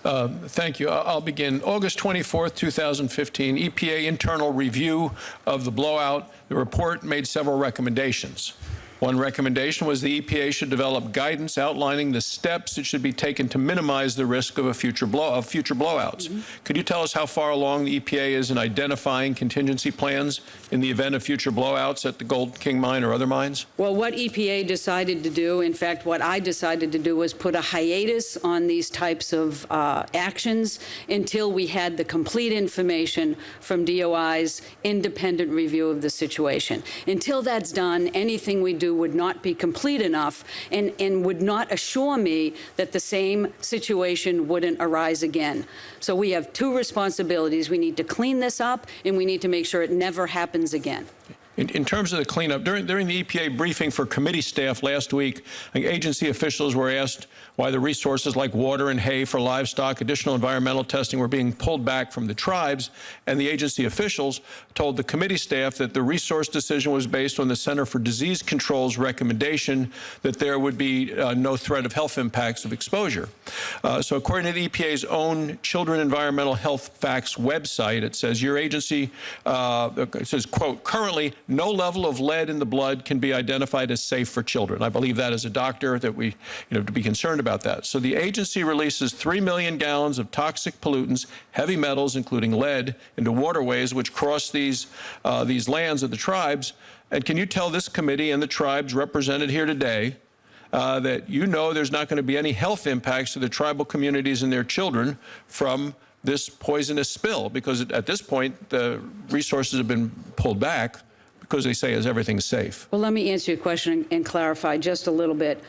Thank you. I'll begin. August 24th, 2015, EPA internal review of the blowout. The report made several recommendations. One recommendation was the EPA should develop guidance outlining the steps that should be taken to minimize the risk of future blowouts. Could you tell us how far along the EPA is in identifying contingency plans in the event of future blowouts at the Gold King mine or other mines? Well, what EPA decided to do, in fact, what I decided to do, was put a hiatus on these types of actions until we had the complete information from DOI's independent review of the situation. Until that's done, anything we do would not be complete enough and would not assure me that the same situation wouldn't arise again. So we have two responsibilities. We need to clean this up, and we need to make sure it never happens again. In terms of the cleanup, during the EPA briefing for committee staff last week, agency officials were asked why the resources like water and hay for livestock, additional environmental testing were being pulled back from the tribes, and the agency officials told the committee staff that the resource decision was based on the Center for Disease Control's recommendation that there would be no threat of health impacts of exposure. So according to the EPA's own Children Environmental Health Facts website, it says your agency, it says, quote, currently no level of lead in the blood can be identified as safe for children. I believe that as a doctor that we, to be concerned about that. So the agency releases 3 million gallons of toxic pollutants, heavy metals, including lead, into waterways which cross these lands of the tribes. And can you tell this committee and the tribes represented here today that there's not going to be any health impacts to the tribal communities and their children from this poisonous spill? Because at this point, the resources have been pulled back because they say everything's safe. Well, let me answer your question and clarify just a little bit.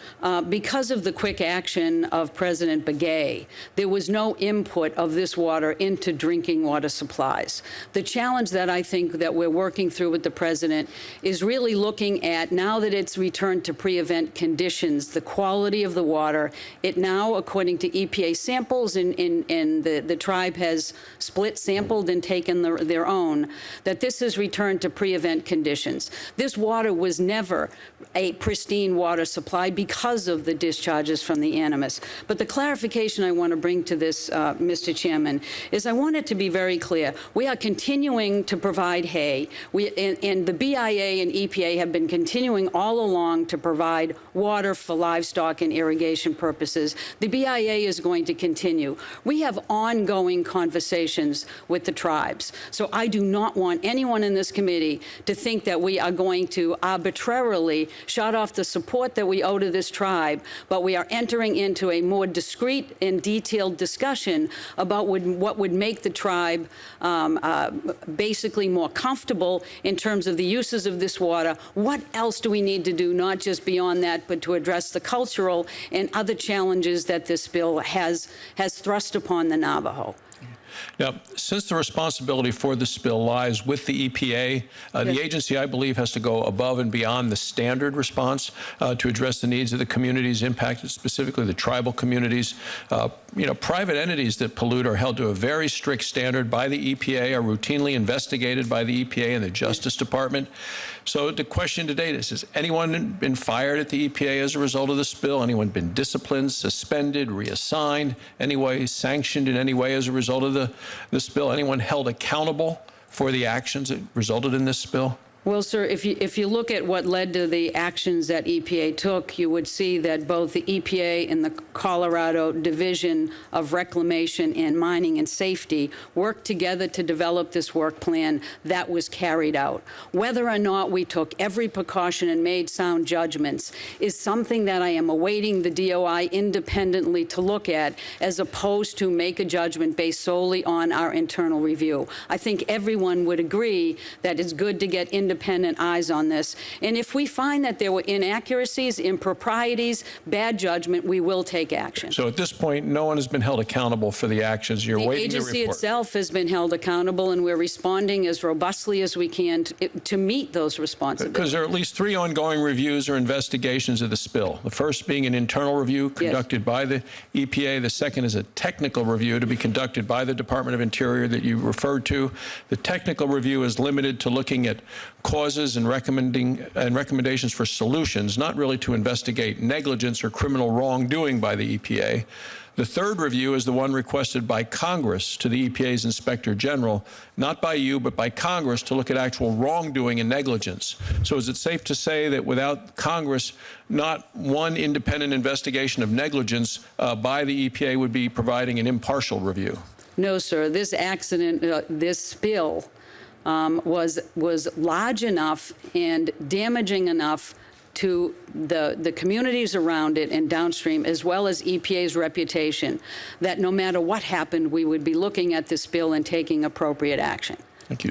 Because of the quick action of President Begay, there was no input of this water into drinking water supplies. The challenge that I think that we're working through with the president is really looking at, now that it's returned to pre-event conditions, the quality of the water. It now, according to EPA samples, and the tribe has split sampled and taken their own, that this has returned to pre-event conditions. This water was never a pristine water supply because of the discharges from the Animus. But the clarification I want to bring to this, Mr. Chairman, is I want it to be very clear. We are continuing to provide hay. And the BIA and EPA have been continuing all along to provide water for livestock and irrigation purposes. The BIA is going to continue. We have ongoing conversations with the tribes. So I do not want anyone in this committee to think that we are going to arbitrarily shut off the support that we owe to this tribe, but we are entering into a more discrete and detailed discussion about what would make the tribe basically more comfortable in terms of the uses of this water. What else do we need to do, not just beyond that, but to address the cultural and other challenges that this bill has thrust upon the Navajo? Now, since the responsibility for the spill lies with the EPA, the agency, I believe, has to go above and beyond the standard response to address the needs of the communities impacted, specifically the tribal communities. Private entities that pollute are held to a very strict standard by the EPA, are routinely investigated by the EPA and the Justice Department. So the question today is, has anyone been fired at the EPA as a result of the spill? Anyone been disciplined, suspended, reassigned, anyway, sanctioned in any way as a result of the spill? Anyone held accountable for the actions that resulted in this spill? Well, sir, if you look at what led to the actions that EPA took, you would see that both the EPA and the Colorado Division of Reclamation and Mining and Safety worked together to develop this work plan that was carried out. Whether or not we took every precaution and made sound judgments is something that I am awaiting the DOI independently to look at, as opposed to make a judgment based solely on our internal review. I think everyone would agree that it's good to get independent eyes on this. And if we find that there were inaccuracies, improprieties, bad judgment, we will take action. So at this point, no one has been held accountable for the actions. You're waiting to report. The agency itself has been held accountable, and we're responding as robustly as we can to meet those responsibilities. Because there are at least 3 ongoing reviews or investigations of the spill. The first being an internal review conducted by the EPA. The second is a technical review to be conducted by the Department of Interior that you referred to. The technical review is limited to looking at causes and recommendations for solutions, not really to investigate negligence or criminal wrongdoing by the EPA. The third review is the one requested by Congress to the EPA's Inspector General, not by you, but by Congress, to look at actual wrongdoing and negligence. So is it safe to say that without Congress, not one independent investigation of negligence by the EPA would be providing an impartial review? No, sir. This accident, this spill, was large enough and damaging enough to the communities around it and downstream, as well as EPA's reputation, that no matter what happened, we would be looking at this bill and taking appropriate action. Thank you.